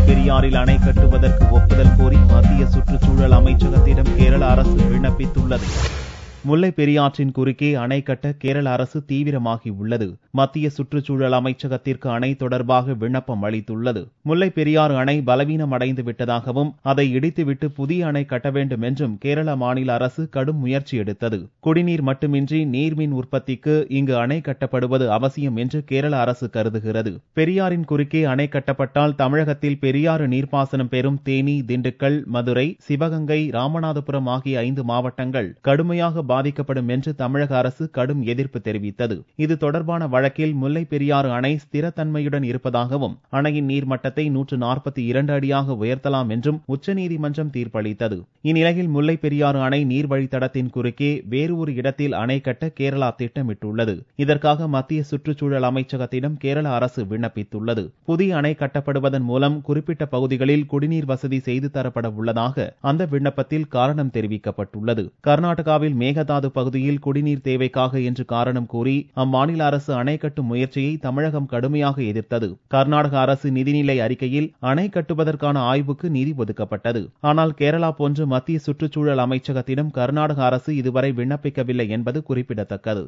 பெரியாறில் அணை கட்டுவதற்கு ஒப்புதல் கோரி மத்திய சுற்றுச்சூழல் அமைச்சகத்திடம் கேரள அரசு விண்ணப்பித்துள்ளது. முல்லை பெரியாற்றின் குறுக்கே அணை கட்ட கேரள அரசு தீவிரமாகியுள்ளது. மத்திய சுற்றுச்சூழல் அமைச்சகத்திற்கு அணை தொடர்பாக விண்ணப்பம் அளித்துள்ளது. முல்லை பெரியாறு அணை பலவீனம் அடைந்து விட்டதாகவும் அதை இடித்துவிட்டு புதிய அணை கட்ட வேண்டும் என்றும் கேரள மாநில அரசு கடும் முயற்சி எடுத்தது. குடிநீர் மட்டுமின்றி நீர்மின் உற்பத்திக்கு இங்கு அணை கட்டப்படுவது அவசியம் என்று கேரள அரசு கருதுகிறது. பெரியாறின் குறுக்கே அணை கட்டப்பட்டால் தமிழகத்தில் பெரியாறு நீர்ப்பாசனம் பெறும் தேனி, திண்டுக்கல், மதுரை, சிவகங்கை, ராமநாதபுரம் ஆகிய 5 மாவட்டங்கள் கடுமையாக பாதிக்கப்படும் என்று தமிழக அரசு கடும் எதிர்ப்பு தெரிவித்தது. இது தொடர்பான வழக்கில் முல்லை பெரியாறு அணை ஸ்திரத்தன்மையுடன் இருப்பதாகவும் அணையின் நீர்மட்டத்தை 142 அடியாக உயர்த்தலாம் என்றும் உச்சநீதிமன்றம் தீர்ப்பளித்தது. இந்நிலையில் முல்லை பெரியாறு அணை நீர்வழித்தடத்தின் குறுக்கே வேறு ஒரு இடத்தில் அணை கட்ட கேரளா திட்டமிட்டுள்ளது. இதற்காக மத்திய சுற்றுச்சூழல் அமைச்சகத்திடம் கேரள அரசு விண்ணப்பித்துள்ளது. புதிய அணை கட்டப்படுவதன் மூலம் குறிப்பிட்ட பகுதிகளில் குடிநீர் வசதி செய்து தரப்பட உள்ளதாக அந்த விண்ணப்பத்தில் காரணம் தெரிவிக்கப்பட்டுள்ளது. கர்நாடகாவில் மேகதாது பகுதியில் குடிநீர் தேவைக்காக என்று காரணம் கூறி அம்மாநில அரசு அணை கட்டும் முயற்சியை தமிழகம் கடுமையாக எதிர்த்தது. கர்நாடக அரசு நிதிநிலை அறிக்கையில் அணை கட்டுவதற்கான ஆய்வுக்கு நிதி ஒதுக்கப்பட்டது. ஆனால் கேரளா போன்று மத்திய சுற்றுச்சூழல் அமைச்சகத்திடம் கர்நாடக அரசு இதுவரை விண்ணப்பிக்கவில்லை என்பது குறிப்பிடத்தக்கது.